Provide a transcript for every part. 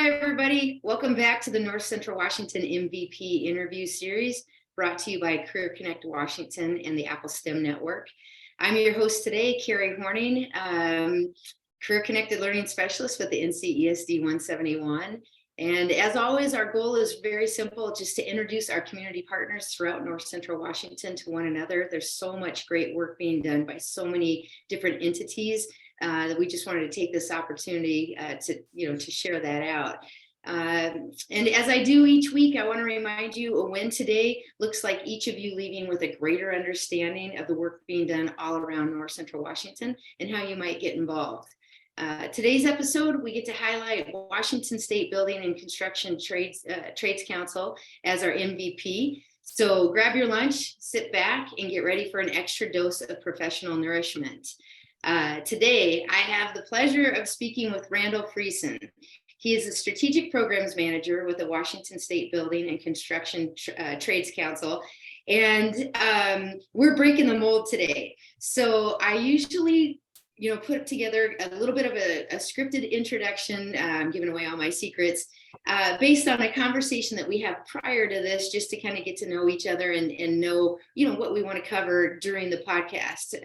Hi, everybody. Welcome back to the North Central Washington MVP interview series brought to you by Career Connect Washington and the Apple STEM Network. I'm your host today, Carrie Horning, Career Connected Learning Specialist with the NCESD 171. And as always, our goal is very simple, just to introduce our community partners throughout North Central Washington to one another. There's so much great work being done by so many different entities that we just wanted to take this opportunity to share that out. And as I do each week, I want to remind you a win today looks like each of you leaving with a greater understanding of the work being done all around North Central Washington and how you might get involved. Today's episode, we get to highlight Washington State Building and Construction Trades Council as our MVP. So grab your lunch, sit back, and get ready for an extra dose of professional nourishment. Today, I have the pleasure of speaking with Randall Friesen. He is a strategic programs manager with the Washington State Building and Construction Trades Council. And we're breaking the mold today. So I usually put together a little bit of a scripted introduction, giving away all my secrets, based on a conversation that we have prior to this, just to kind of get to know each other and know, what we want to cover during the podcast.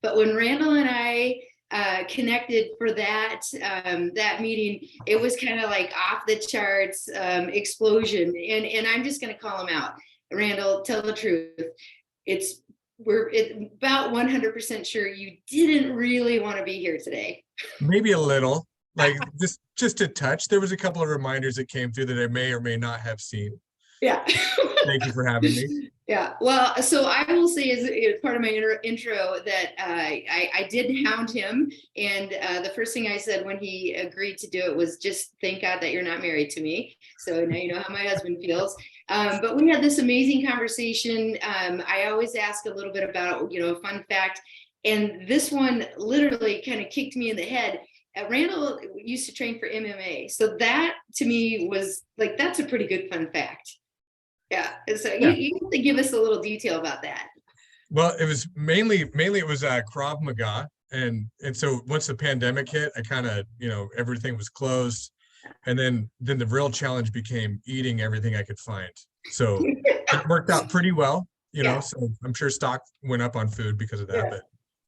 But when Randall and I connected for that meeting, it was kind of like off the charts explosion. And I'm just going to call him out. Randall, tell the truth. We're about 100% sure you didn't really want to be here today. Maybe a little, like just a touch. There was a couple of reminders that came through that I may or may not have seen. Yeah. Thank you for having me. Yeah. Well, so I will say as part of my intro that I did hound him. And the first thing I said when he agreed to do it was just thank God that you're not married to me. So now you know how my husband feels. But we had this amazing conversation. I always ask a little bit about, a fun fact. And this one literally kind of kicked me in the head. Randall used to train for MMA. So that to me was like, that's a pretty good fun fact. Yeah. So you have to give us a little detail about that. Well, it was mainly it was Krav Maga. And so once the pandemic hit, I kind of, everything was closed. And then the real challenge became eating everything I could find. So it worked out pretty well, so I'm sure stock went up on food because of that. Yeah.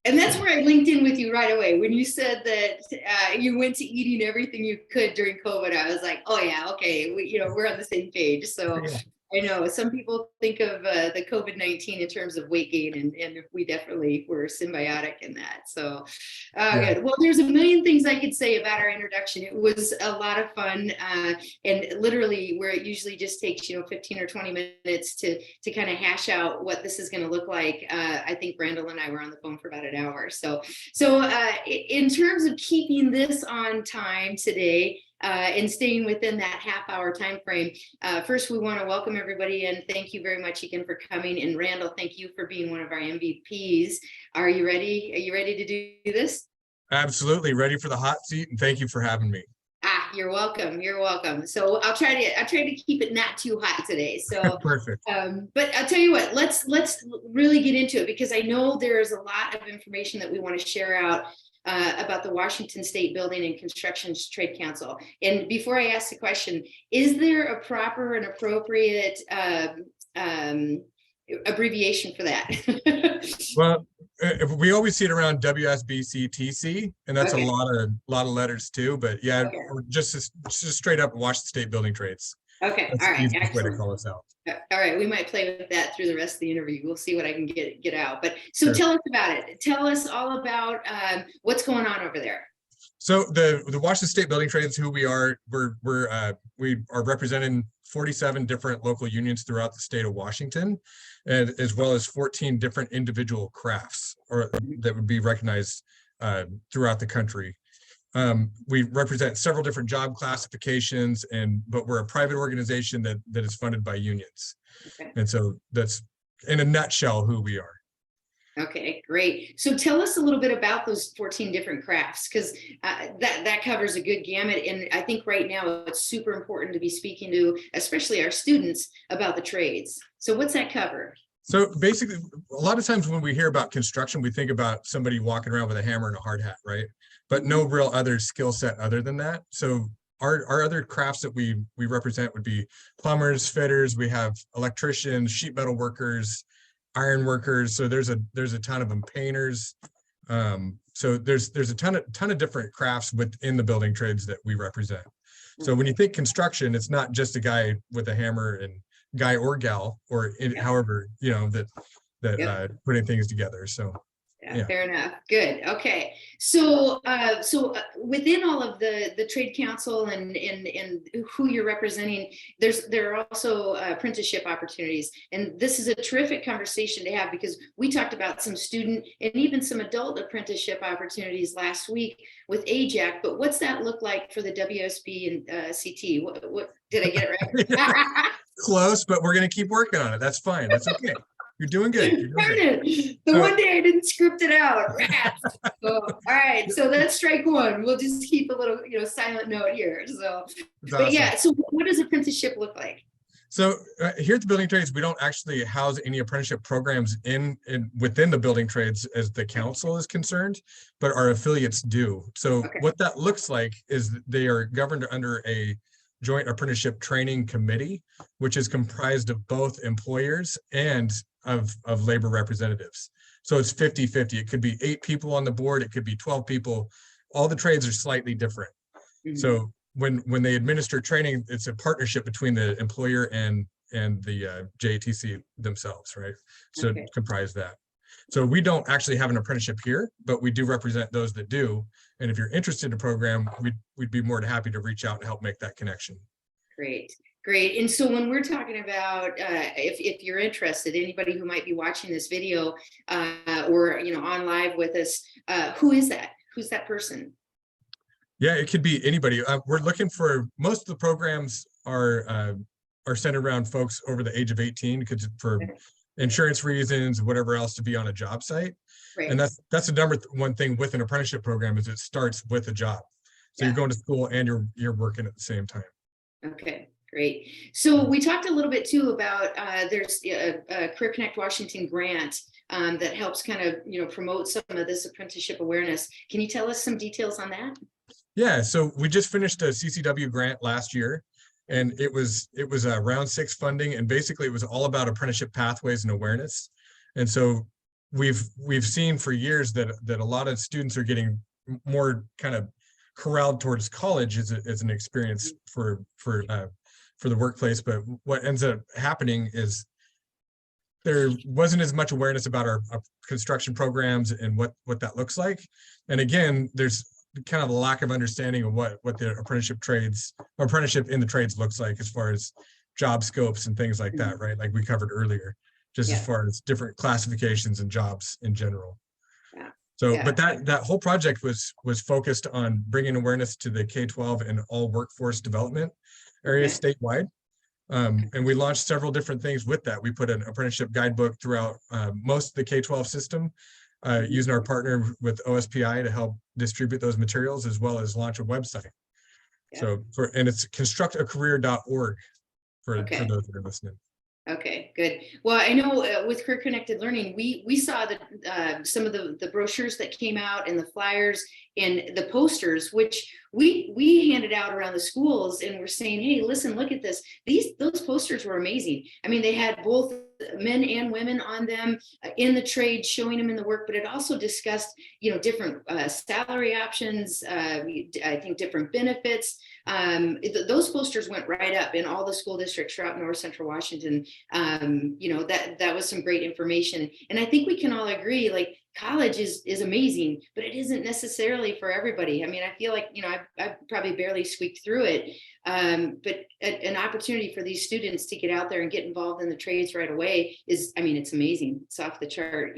And that's where I linked in with you right away. When you said that you went to eating everything you could during COVID, I was like, oh yeah, okay, we're on the same page. So yeah. I know some people think of the COVID-19 in terms of weight gain, and we definitely were symbiotic in that. So good. Well, there's a million things I could say about our introduction. It was a lot of fun, and literally where it usually just takes 15 or 20 minutes to kind of hash out what this is going to look like. I think Randall and I were on the phone for about an hour. So in terms of keeping this on time today, and staying within that half-hour time frame. First, we want to welcome everybody and thank you very much again for coming. And Randall, thank you for being one of our MVPs. Are you ready? Are you ready to do this? Absolutely ready for the hot seat, and thank you for having me. You're welcome. You're welcome. So I'll try to keep it not too hot today. So perfect. But I'll tell you what. Let's really get into it because I know there is a lot of information that we want to share out about the Washington State Building and Construction Trade Council. And before I ask the question, is there a proper and appropriate abbreviation for that? Well, we always see it around Wsb&Ctc, and that's okay. a lot of letters too. But yeah, okay. just straight up Washington State Building Trades. Okay, that's all right. the easiest way to call us out. All right, we might play with that through the rest of the interview. We'll see what I can get out. But so sure. Tell us about it. Tell us all about what's going on over there. So the Washington State Building Trades, who we are, we are representing 47 different local unions throughout the state of Washington, and as well as 14 different individual crafts that would be recognized throughout the country. We represent several different job classifications, but we're a private organization that is funded by unions. Okay. And so that's in a nutshell who we are. Okay, great. So tell us a little bit about those 14 different crafts, because that covers a good gamut. And I think right now it's super important to be speaking to, especially our students, about the trades. So what's that cover? So basically, a lot of times when we hear about construction, we think about somebody walking around with a hammer and a hard hat, right? But no real other skill set other than that. So our other crafts that we represent would be plumbers, fitters. We have electricians, sheet metal workers, iron workers. So there's a ton of them, painters. So there's a ton of different crafts within the building trades that we represent. So when you think construction, it's not just a guy with a hammer and guy or gal, or however, that putting things together. So yeah, fair enough. Good. Okay. So within all of the trade council and who you're representing, there are also apprenticeship opportunities. And this is a terrific conversation to have, because we talked about some student and even some adult apprenticeship opportunities last week with AJAC. But what's that look like for the Wsb&Ctc? What did I get it right? Close, but we're going to keep working on it. That's fine. That's okay. You're doing good. You're doing good. The one day I didn't script it out. So, all right, so that's strike one. We'll just keep a little, silent note here. So, but awesome. Yeah. So, what does apprenticeship look like? So here at the building trades, we don't actually house any apprenticeship programs within the building trades as the council is concerned, but our affiliates do. So what that looks like is they are governed under a joint apprenticeship training committee, which is comprised of both employers and of labor representatives. So it's 50-50. It could be 8 people on the board. It could be 12 people. All the trades are slightly different. Mm-hmm. So when they administer training, it's a partnership between the employer and the JATC themselves, right? So comprise that. So we don't actually have an apprenticeship here, but we do represent those that do. And if you're interested in a program, we'd be more than happy to reach out and help make that connection. Great. And so when we're talking about, if you're interested, anybody who might be watching this video or on live with us, who is that? Who's that person? Yeah, it could be anybody. We're looking for, most of the programs are centered around folks over the age of 18 because for insurance reasons, whatever else, to be on a job site. Right. And that's the number one thing with an apprenticeship program is it starts with a job. So you're going to school and you're working at the same time. Okay. Great. So we talked a little bit too about there's a Career Connect Washington grant that helps kind of promote some of this apprenticeship awareness. Can you tell us some details on that? Yeah. So we just finished a CCW grant last year, and it was a round 6 funding, and basically it was all about apprenticeship pathways and awareness. And so we've seen for years that a lot of students are getting more kind of corralled towards college as an experience for the workplace. But what ends up happening is there wasn't as much awareness about our construction programs and what that looks like. And again, there's kind of a lack of understanding of what the apprenticeship in the trades looks like as far as job scopes and things like that, right? Like we covered earlier, just as far as different classifications and jobs in general. So, but that whole project was focused on bringing awareness to the K-12 and all workforce development areas statewide. And we launched several different things with that. We put an apprenticeship guidebook throughout most of the K-12 system, using our partner with OSPI to help distribute those materials, as well as launch a website. So and it's constructacareer.org for those that are listening. Okay, good. Well, I know with Career Connected Learning, we saw that some of the brochures that came out and the flyers and the posters, which we handed out around the schools, and we're saying, hey, listen, look at this. Those posters were amazing. I mean, they had both men and women on them in the trade, showing them in the work, but it also discussed, different salary options, I think different benefits. Those posters went right up in all the school districts throughout North Central Washington. That was some great information. And I think we can all agree, like, college is amazing, but it isn't necessarily for everybody. I mean, I feel like, I've probably barely squeaked through it. But an opportunity for these students to get out there and get involved in the trades right away it's amazing. It's off the chart.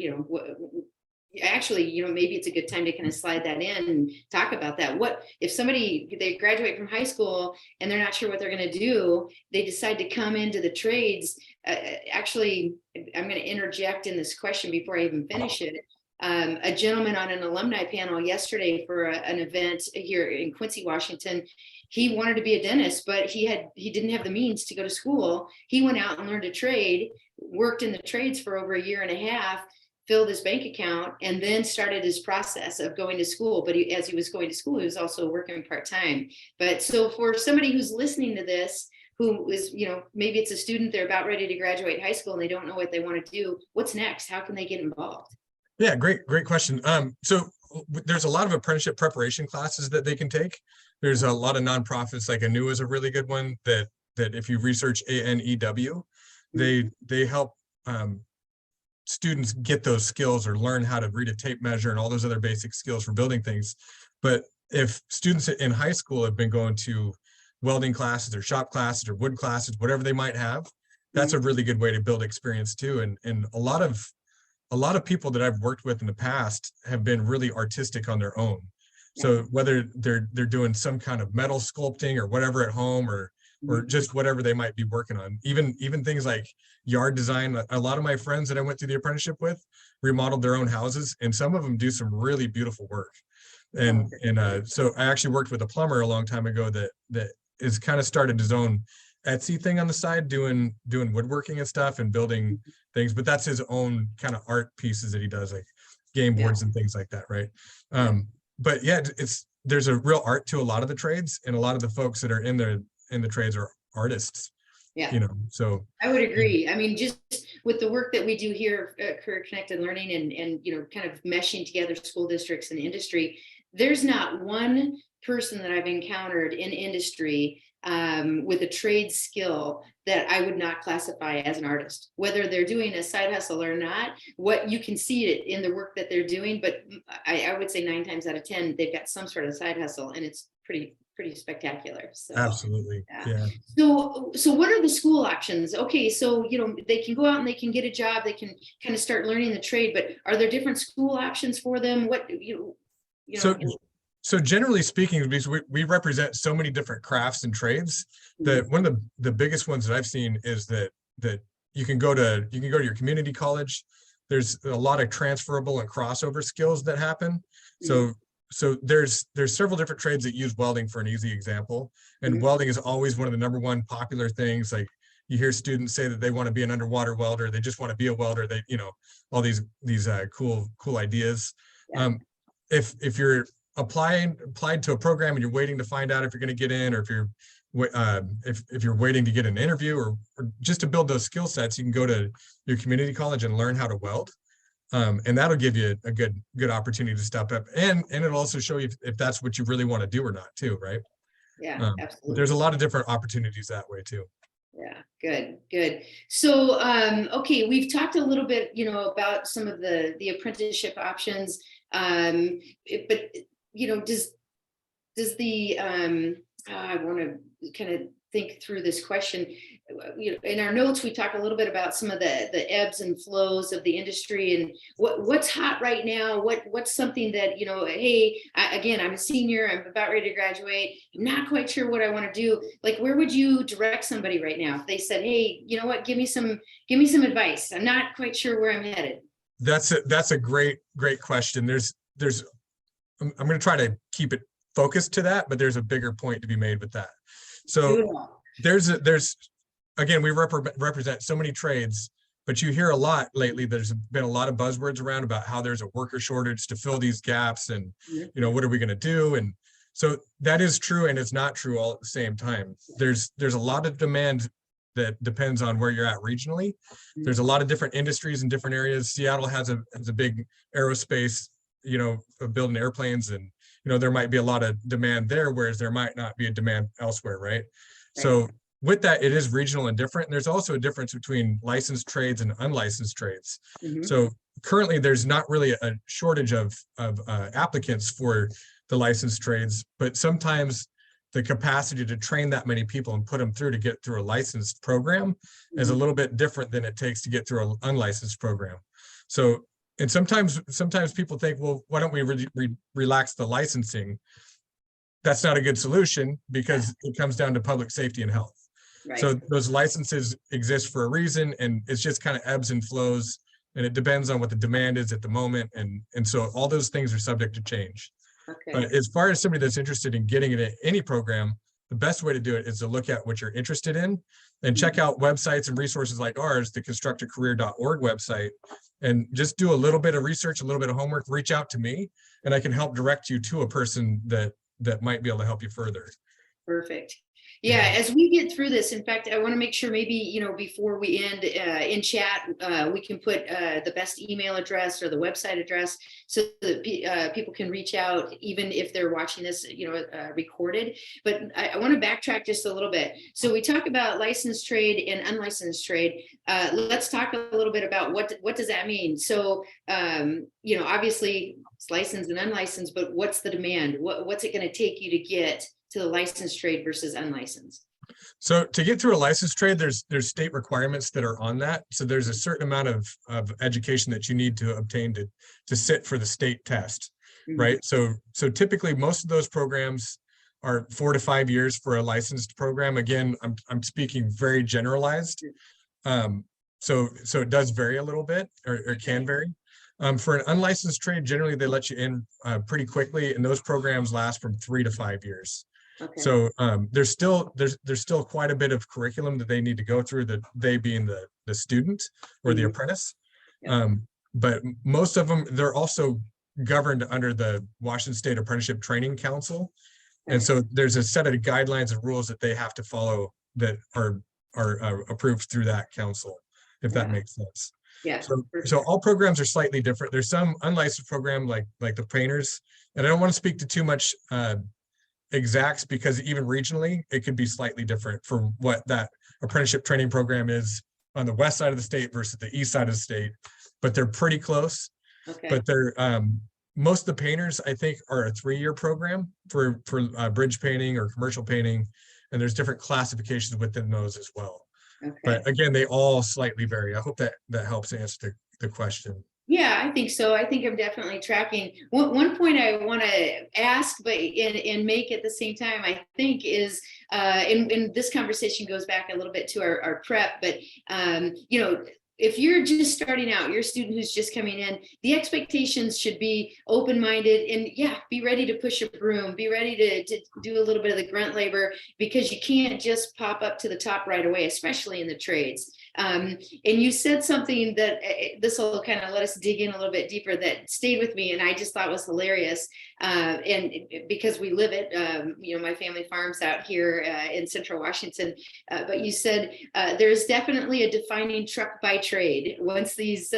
Actually, maybe it's a good time to kind of slide that in and talk about that. What if they graduate from high school and they're not sure what they're going to do, they decide to come into the trades. Actually, I'm going to interject in this question before I even finish it. A gentleman on an alumni panel yesterday for an event here in Quincy, Washington, he wanted to be a dentist, but he didn't have the means to go to school. He went out and learned a trade, worked in the trades for over a year and a half, filled his bank account, and then started his process of going to school. But as he was going to school, he was also working part-time. But so for somebody who's listening to this, who is, maybe it's a student, they're about ready to graduate high school and they don't know what they want to do, what's next? How can they get involved? Yeah, great question. So there's a lot of apprenticeship preparation classes that they can take. There's a lot of nonprofits, like ANEW is a really good one that if you research ANEW, they help students get those skills or learn how to read a tape measure and all those other basic skills for building things. But if students in high school have been going to welding classes or shop classes or wood classes, whatever they might have, that's a really good way to build experience too. And a lot of people that I've worked with in the past have been really artistic on their own. So whether they're doing some kind of metal sculpting or whatever at home, or just whatever they might be working on, even things like yard design. A lot of my friends that I went through the apprenticeship with remodeled their own houses, and some of them do some really beautiful work. And so I actually worked with a plumber a long time ago that is kind of started his own Etsy thing on the side, doing woodworking and stuff and building things, but that's his own kind of art pieces that he does, like game boards and things like that, right? But yeah, there's a real art to a lot of the trades, and a lot of the folks that are in the trades are artists. So I would agree. I mean, just with the work that we do here at Career Connected Learning and kind of meshing together school districts and industry, there's not one person that I've encountered in industry with a trade skill that I would not classify as an artist, whether they're doing a side hustle or not. What you can see it in the work that they're doing, but I would say 9 times out of 10, they've got some sort of side hustle, and it's pretty spectacular. So absolutely. Yeah. So what are the school options? Okay, so they can go out and they can get a job, they can kind of start learning the trade, but are there different school options for them? What So generally speaking, because we represent so many different crafts and trades, that one of the biggest ones that I've seen is that you can go to your community college. There's a lot of transferable and crossover skills that happen. So there's several different trades that use welding for an easy example, and welding is always one of the number 1 popular things. Like you hear students say that they want to be an underwater welder, they just want to be a welder. They all these cool ideas. If you're applied to a program and you're waiting to find out if you're going to get in, or if you're waiting to get an interview, or just to build those skill sets, you can go to your community college and learn how to weld. And that'll give you a good opportunity to step up, and it'll also show you if that's what you really want to do or not too, right? Yeah, absolutely. There's a lot of different opportunities that way too. Yeah, good. So, okay, we've talked a little bit, about some of the apprenticeship options, but does the I want to kind of think through this question. In our notes, we talk a little bit about some of the ebbs and flows of the industry, and what's hot right now. What's something that hey, I'm a senior, I'm about ready to graduate, I'm not quite sure what I want to do. Like, where would you direct somebody right now if they said, hey, give me some advice, I'm not quite sure where I'm headed? That's a great question. I'm going to try to keep it focused to that, but there's a bigger point to be made with that. So there's again, we represent so many trades, but you hear a lot lately. There's been a lot of buzzwords around about how there's a worker shortage to fill these gaps, and what are we going to do? And so that is true, and it's not true all at the same time. There's a lot of demand that depends on where you're at regionally. There's a lot of different industries in different areas. Seattle has a big aerospace, of building airplanes, and there might be a lot of demand there, whereas there might not be a demand elsewhere, right? So with that, it is regional and different. And there's also a difference between licensed trades and unlicensed trades. So currently, there's not really a shortage of applicants for the licensed trades, but sometimes the capacity to train that many people and put them through to get through a licensed program is a little bit different than it takes to get through an unlicensed program. So, and sometimes people think, well, why don't we relax the licensing? That's not a good solution, because it comes down to public safety and health. Right. So those licenses exist for a reason, and it's just kind of ebbs and flows, and it depends on what the demand is at the moment. And so all those things are subject to change. Okay. But as far as somebody that's interested in getting into any program, the best way to do it is to look at what you're interested in and check out websites and resources like ours, the constructacareer.org website. and just do a little bit of research, a little bit of homework, reach out to me, and I can help direct you to a person that might be able to help you further. Perfect. Yeah, as we get through this, in fact, I want to make sure maybe, before we end in chat, we can put the best email address or the website address so that people can reach out, even if they're watching this, recorded. But I want to backtrack just a little bit. So we talk about licensed trade and unlicensed trade. Let's talk a little bit about what does that mean? So, obviously it's licensed and unlicensed, but what's the demand? What's it going to take you to get to the licensed trade versus unlicensed? So to get through a licensed trade, there's state requirements that are on that. So there's a certain amount of education that you need to obtain to sit for the state test, right? So typically most of those programs are 4 to 5 years for a licensed program. Again, I'm speaking very generalized. So it does vary a little bit, or can vary. For an unlicensed trade, generally they let you in pretty quickly, and those programs last from 3 to 5 years. Okay. So there's still quite a bit of curriculum that they need to go through, that they being the student or the apprentice. Yeah. But most of them, they're also governed under the Washington State Apprenticeship Training Council. And so there's a set of guidelines and rules that they have to follow that are approved through that council, if that makes sense. Yeah. So all programs are slightly different. There's some unlicensed program like the painters, and I don't want to speak to too much exacts, because even regionally it could be slightly different for what that apprenticeship training program is on the west side of the state versus the east side of the state, but they're pretty close. Okay. But they're most of the painters, I think, are a 3-year program for bridge painting or commercial painting, and there's different classifications within those as well. Okay. But again, they all slightly vary. I hope that helps answer the question. Yeah, I think so. I think I'm definitely tracking. One point I want to ask, but and make at the same time, I think, is, and this conversation goes back a little bit to our prep, but if you're just starting out, you're a student who's just coming in, the expectations should be open-minded and be ready to push a broom, be ready to do a little bit of the grunt labor, because you can't just pop up to the top right away, especially in the trades. And you said something that this will kind of let us dig in a little bit deeper, that stayed with me and I just thought was hilarious. And because we live it, my family farms out here in Central Washington, but you said there's definitely a defining truck by trade once these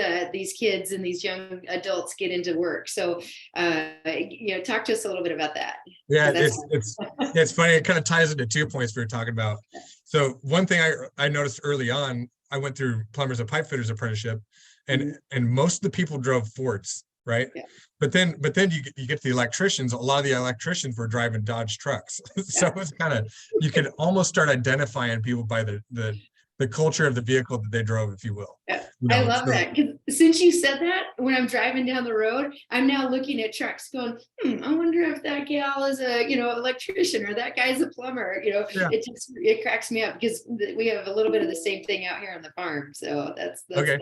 kids and these young adults get into work. So, talk to us a little bit about that. Yeah, it's funny. It kind of ties into 2 points we were talking about. So one thing I noticed early on, I went through plumbers and pipe fitters apprenticeship, and most of the people drove Fords, right? Yeah. But then you get the electricians. A lot of the electricians were driving Dodge trucks. So it's kind of, you can almost start identifying people by the culture of the vehicle that they drove, if you will. Yeah. I love that, because since you said that, when I'm driving down the road, I'm now looking at trucks going, I wonder if that gal is a electrician, or that guy's a plumber. It cracks me up, because we have a little bit of the same thing out here on the farm. So that's okay.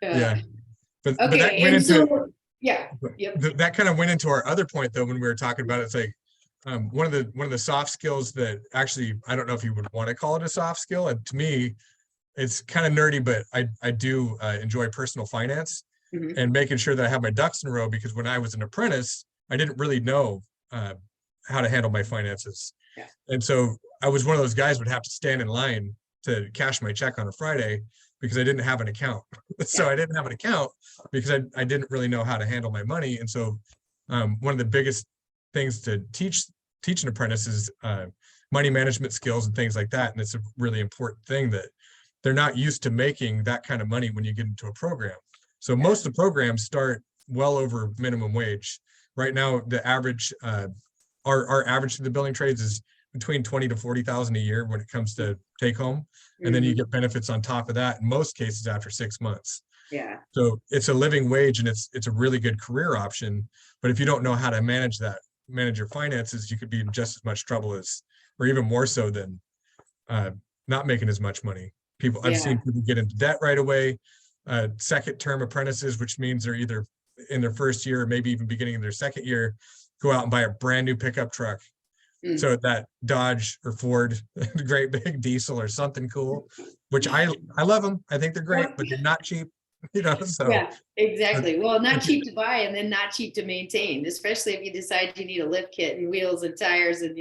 Yeah. But that went into Yep. That kind of went into our other point, though, when we were talking about it. It's like one of the soft skills that, actually, I don't know if you would want to call it a soft skill, and to me it's kind of nerdy, but I do enjoy personal finance and making sure that I have my ducks in a row, because when I was an apprentice, I didn't really know how to handle my finances. Yeah. And so I was one of those guys who would have to stand in line to cash my check on a Friday because I didn't have an account. So I didn't have an account because I didn't really know how to handle my money. And so one of the biggest things to teach an apprentice is money management skills and things like that. And it's a really important thing that they're not used to making that kind of money when you get into a program. So most of the programs start well over minimum wage. Right now, the average, our average to the building trades is between 20 to 40,000 a year when it comes to take home. And then you get benefits on top of that, in most cases after 6 months. Yeah. So it's a living wage, and it's a really good career option. But if you don't know how to manage your finances, you could be in just as much trouble or even more so than not making as much money. I've seen people get into debt right away. Second term apprentices, which means they're either in their first year or maybe even beginning of their second year, go out and buy a brand new pickup truck. So that Dodge or Ford, great big diesel or something cool, which I love them. I think they're great, but they're not cheap. So Yeah, exactly. Well, not but you, cheap to buy and then not cheap to maintain, especially if you decide you need a lift kit and wheels and tires and,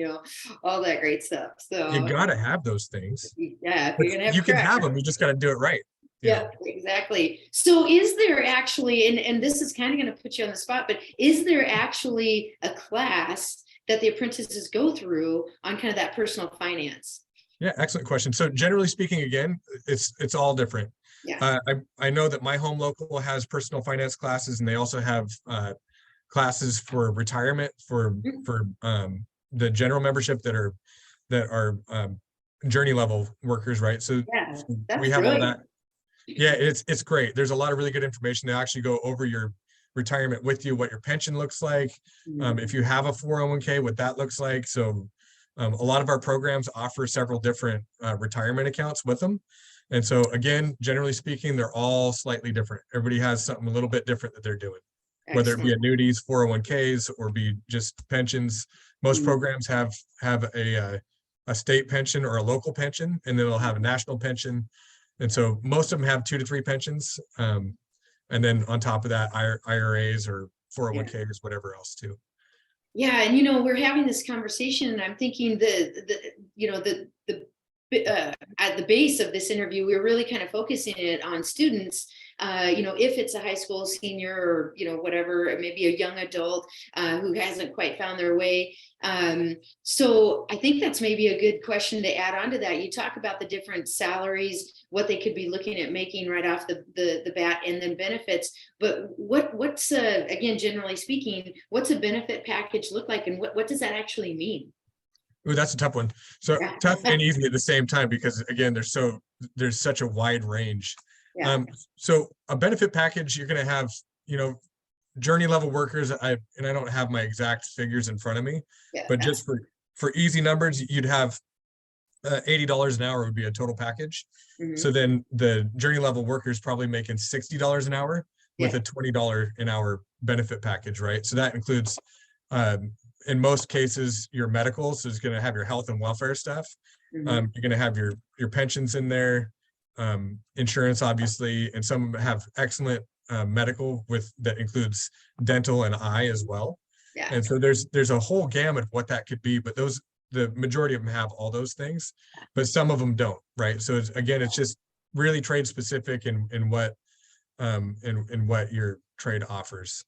all that great stuff. you So, got to have those things, yeah, if but you're gonna have you a can have tractor. them. You just got to do it right. Yeah, exactly. So is there actually, and this is kind of going to put you on the spot, but is there actually a class that the apprentices go through on kind of that personal finance? Yeah, excellent question. So generally speaking, again, it's all different. Yeah. I know that my home local has personal finance classes, and they also have classes for retirement for the general membership that are journey level workers, right? So Yeah, that's we have all brilliant. that. Yeah, it's great. There's a lot of really good information. They actually go over your retirement with you, what your pension looks like. If you have a 401k, what that looks like. So a lot of our programs offer several different retirement accounts with them. And so again, generally speaking, they're all slightly different. Everybody has something a little bit different that they're doing, whether it be Excellent. annuities, 401ks, or be just pensions. Most programs have a state pension or a local pension, and then they'll have a national pension. And so most of them have 2 to 3 pensions. And then on top of that, IRAs or Yeah. 401ks, whatever else too. Yeah, and we're having this conversation, and I'm thinking at the base of this interview, we're really kind of focusing it on students. If it's a high school senior or whatever, maybe a young adult who hasn't quite found their way. So I think that's maybe a good question to add on to that. You talk about the different salaries, what they could be looking at making right off the bat, and then benefits. But what's again, generally speaking, what's a benefit package look like, and what does that actually mean? Ooh, that's a tough one. So Yeah. tough and easy at the same time, because again, there's such a wide range. Yeah. So a benefit package, you're going to have, journey level workers. I don't have my exact figures in front of me, Yeah. but just for easy numbers, you'd have $80 an hour would be a total package. So then the journey level workers probably making $60 an hour with a $20 an hour benefit package, right? So that includes, in most cases, your medical. So it's going to have your health and welfare stuff. You're going to have your pensions in there, insurance, obviously, and some have excellent medical that includes dental and eye as well. Yeah. And so there's a whole gamut of what that could be, but the majority of them have all those things, but some of them don't, right? So it's just really trade specific in what your trade offers.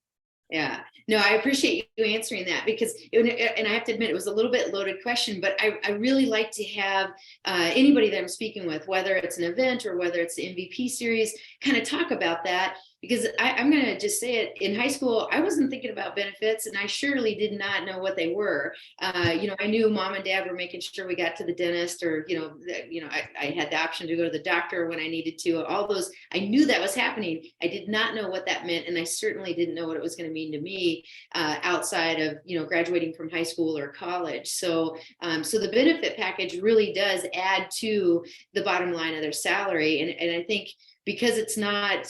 Yeah, no, I appreciate you answering that, because, and I have to admit, it was a little bit loaded question, but I really like to have anybody that I'm speaking with, whether it's an event or whether it's the MVP series, kind of talk about that. Because I'm going to just say it, in high school, I wasn't thinking about benefits, and I surely did not know what they were. I knew mom and dad were making sure we got to the dentist, or, I had the option to go to the doctor when I needed to. All those, I knew that was happening. I did not know what that meant. And I certainly didn't know what it was going to mean to me outside of, graduating from high school or college. So the benefit package really does add to the bottom line of their salary. And I think, because it's not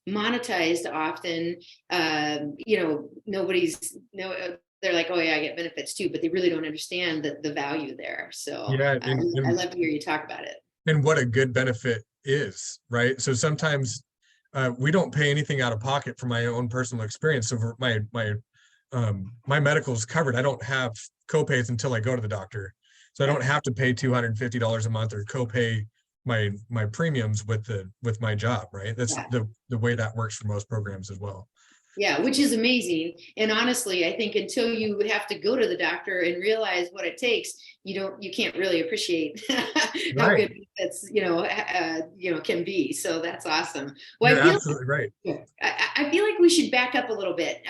monetized often, they're like, oh yeah, I get benefits too, but they really don't understand the value there. So Yeah, I love to hear you talk about it. And what a good benefit is, right? So sometimes we don't pay anything out of pocket, from my own personal experience. So for my medical is covered. I don't have copays until I go to the doctor. So I don't have to pay $250 a month or copay my premiums with my job, right? That's the way that works for most programs as well. Yeah, which is amazing. And honestly, I think until you have to go to the doctor and realize what it takes, you can't really appreciate how good that's can be. So that's awesome. Well, You're absolutely right. I feel like we should back up a little bit,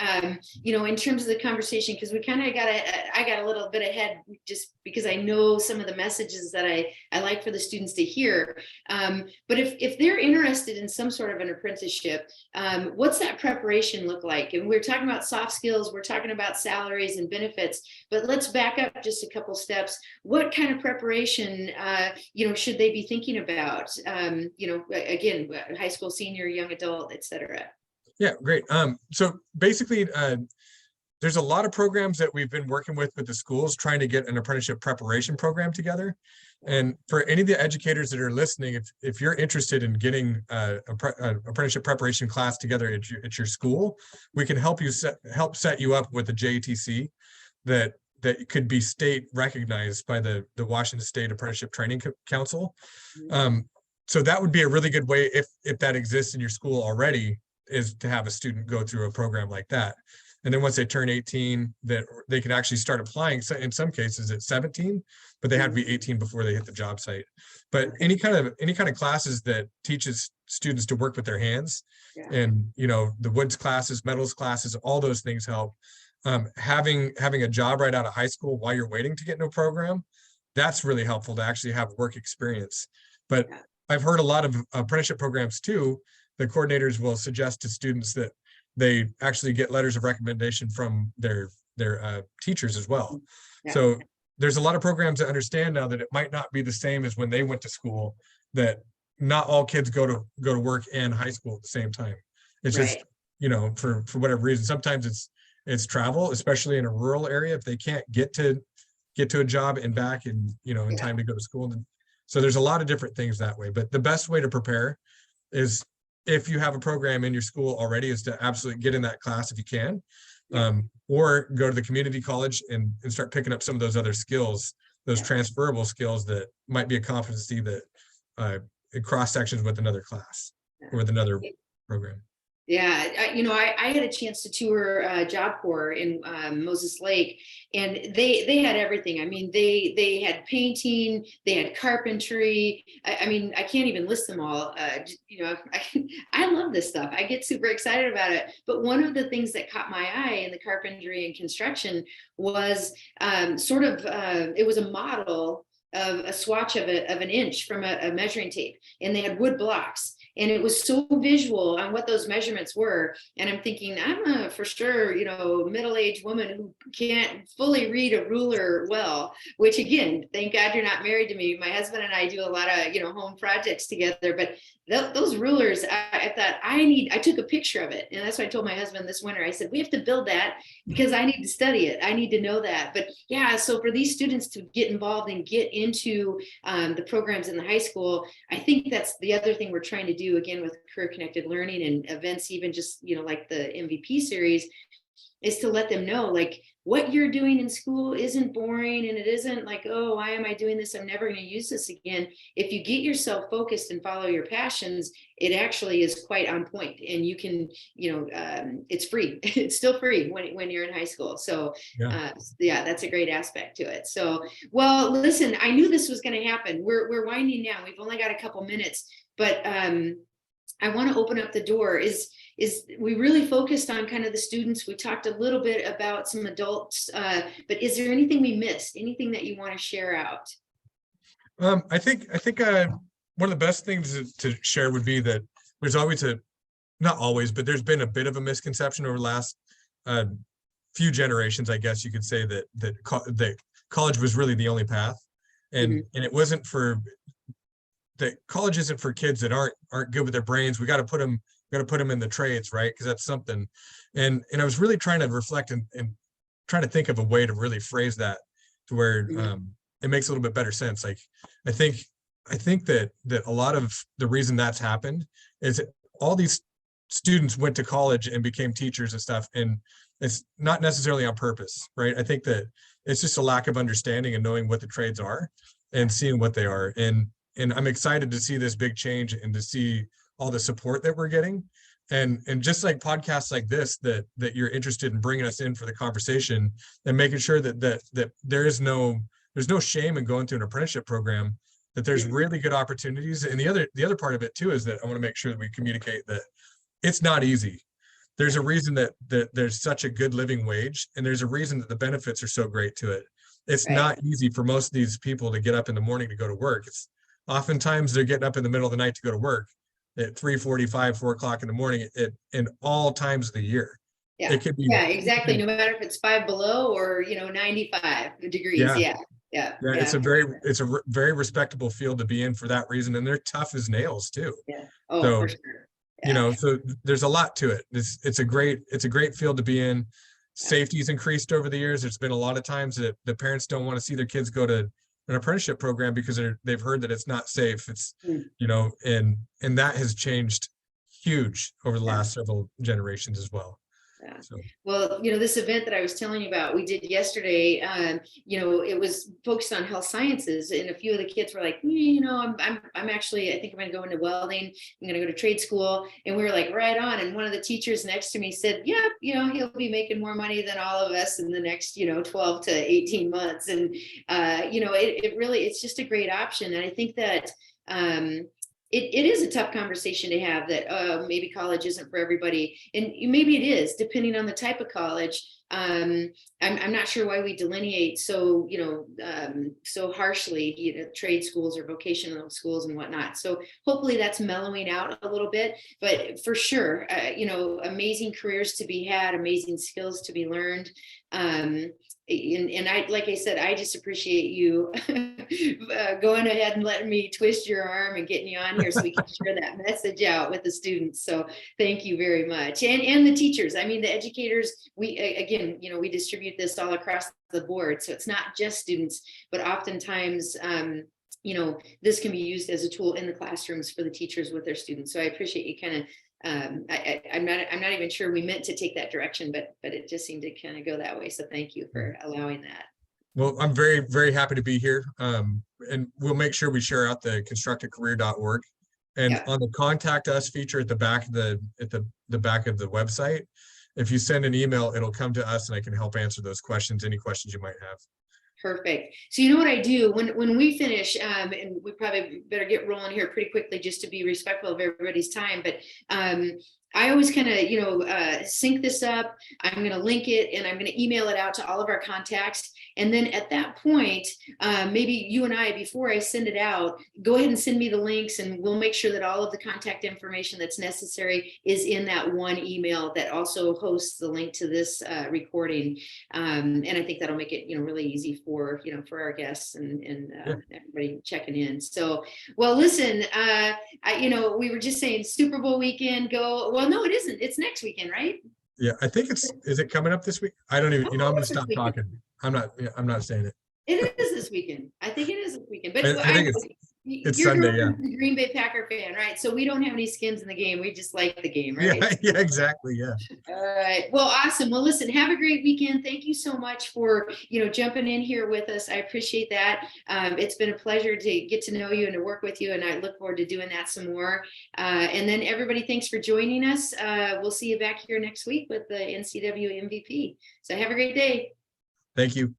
in terms of the conversation, because we kind of I got a little bit ahead, just because I know some of the messages that I like for the students to hear. But if they're interested in some sort of an apprenticeship, what's that preparation look like? And we're talking about soft skills, we're talking about salaries and benefits, but let's back up just a couple steps. What kind of preparation, should they be thinking about? Again, high school senior, young adult, et cetera. Yeah, great. So basically, there's a lot of programs that we've been working with the schools trying to get an apprenticeship preparation program together. And for any of the educators that are listening, if you're interested in getting an apprenticeship preparation class together at your school, we can help set you up with a JTC that could be state recognized by the Washington State Apprenticeship Training Council. So that would be a really good way, if that exists in your school already, is to have a student go through a program like that. And then once they turn 18, that they can actually start applying. So in some cases at 17, but they have to be 18 before they hit the job site. But any kind of classes that teaches students to work with their hands, and the woods classes, metals classes, all those things help. Having a job right out of high school while you're waiting to get into a program, that's really helpful to actually have work experience. But I've heard a lot of apprenticeship programs too, the coordinators will suggest to students that they actually get letters of recommendation from their teachers as well. So there's a lot of programs that understand now that it might not be the same as when they went to school, that not all kids go to work and high school at the same time. It's just, for whatever reason, sometimes it's travel, especially in a rural area, if they can't get to a job and back in time to go to school. So there's a lot of different things that way, but the best way to prepare is, if you have a program in your school already, is to absolutely get in that class if you can, or go to the community college and start picking up some of those other skills, those transferable skills that might be a competency that it cross sections with another class or with another program. Yeah, I had a chance to tour Job Corps in Moses Lake, and they had everything. I mean, they had painting, they had carpentry. I mean, I can't even list them all. I love this stuff. I get super excited about it. But one of the things that caught my eye in the carpentry and construction was it was a model of a swatch of an inch from a measuring tape, and they had wood blocks. And it was so visual on what those measurements were. And I'm thinking, I'm a, for sure, middle-aged woman who can't fully read a ruler well, which again, thank God you're not married to me. My husband and I do a lot of, home projects together, but those rulers, I thought I took a picture of it. And that's what I told my husband this winter. I said, we have to build that because I need to study it. I need to know that. But yeah, so for these students to get involved and get into the programs in the high school, I think that's the other thing we're trying to do again with career connected learning and events, even just, like the MVP series, is to let them know, like, what you're doing in school isn't boring, and it isn't like, oh, why am I doing this? I'm never going to use this again. If you get yourself focused and follow your passions, it actually is quite on point, and you can, it's free. It's still free when you're in high school. So that's a great aspect to it. So, well, listen, I knew this was going to happen. We're winding down. We've only got a couple minutes, but I want to open up the door. Is we really focused on kind of the students. We talked a little bit about some adults, but is there anything we missed? Anything that you want to share out? I think one of the best things to share would be that there's always not always, but there's been a bit of a misconception over the last few generations, I guess you could say, that college was really the only path, and it wasn't for. That college isn't for kids that aren't good with their brains. We got to put them in the trades, right? Because that's something. And I was really trying to reflect and trying to think of a way to really phrase that to where it makes a little bit better sense. Like I think that a lot of the reason that's happened is that all these students went to college and became teachers and stuff, and it's not necessarily on purpose, right? I think that it's just a lack of understanding and knowing what the trades are and seeing what they are. And I'm excited to see this big change and to see all the support that we're getting. And just like podcasts like this, that you're interested in bringing us in for the conversation and making sure that there's no shame in going to an apprenticeship program, that there's really good opportunities. And the other part of it too, is that I want to make sure that we communicate that it's not easy. There's a reason that there's such a good living wage, and there's a reason that the benefits are so great to it. It's not easy for most of these people to get up in the morning to go to work. It's oftentimes they're getting up in the middle of the night to go to work at 3:45, 4 o'clock in the morning in all times of the year. Yeah, it could be, exactly. No matter if it's 5 below or 95 degrees. Yeah. It's a very respectable field to be in for that reason, and they're tough as nails too. Yeah. Oh, so, for sure. So there's a lot to it. It's a great field to be in. Safety's increased over the years. There's been a lot of times that the parents don't want to see their kids go to an apprenticeship program because they've heard that it's not safe. It's, you know, and that has changed huge over the last several generations as well. Yeah. So. Well, you know, this event that I was telling you about, we did yesterday, you know, it was focused on health sciences, and a few of the kids were like, you know, I'm actually, I think I'm going to go into welding. I'm going to go to trade school. And we were like, right on. And one of the teachers next to me said, yeah, you know, he'll be making more money than all of us in the next, you know, 12 to 18 months. And, you know, it really, it's just a great option. And I think that, it is a tough conversation to have, that maybe college isn't for everybody, and maybe it is depending on the type of college. I'm not sure why we delineate so, you know, so harshly, you know, trade schools or vocational schools and whatnot. So hopefully that's mellowing out a little bit, but for sure, you know, amazing careers to be had, amazing skills to be learned. And I, like I said, I just appreciate you going ahead and letting me twist your arm and getting you on here so we can share that message out with the students. So thank you very much. And the teachers, I mean, the educators, we, again, you know, we distribute this all across the board. So it's not just students, but oftentimes, you know, this can be used as a tool in the classrooms for the teachers with their students. So I appreciate you kind of, I'm not even sure we meant to take that direction, but it just seemed to kind of go that way. So thank you for allowing that. Well, I'm very, very happy to be here. And we'll make sure we share out the constructacareer.org, and on the contact us feature at the back of the back of the website. If you send an email, it'll come to us and I can help answer those questions, any questions you might have. Perfect. So you know what I do when we finish, and we probably better get rolling here pretty quickly just to be respectful of everybody's time, but I always kind of, you know, sync this up. I'm going to link it and I'm going to email it out to all of our contacts. And then at that point, maybe you and I, before I send it out, go ahead and send me the links, and we'll make sure that all of the contact information that's necessary is in that one email that also hosts the link to this recording. And I think that'll make it, you know, really easy for, you know, for our guests and everybody checking in. So, well, listen, you know, we were just saying Super Bowl weekend, go. Well, no, it isn't. It's next weekend, right? Yeah, I think is it coming up this week? I don't even, you know, I'm going to stop talking. I'm not saying it. It is this weekend. I think it is this weekend. But I think it's you're Sunday, yeah. The Green Bay Packer fan, right? So we don't have any skins in the game. We just like the game, right? Yeah, exactly. Yeah. All right. Well, awesome. Well, listen, have a great weekend. Thank you so much for, you know, jumping in here with us. I appreciate that. It's been a pleasure to get to know you and to work with you, and I look forward to doing that some more. And then everybody, thanks for joining us. We'll see you back here next week with the NCW MVP. So have a great day. Thank you.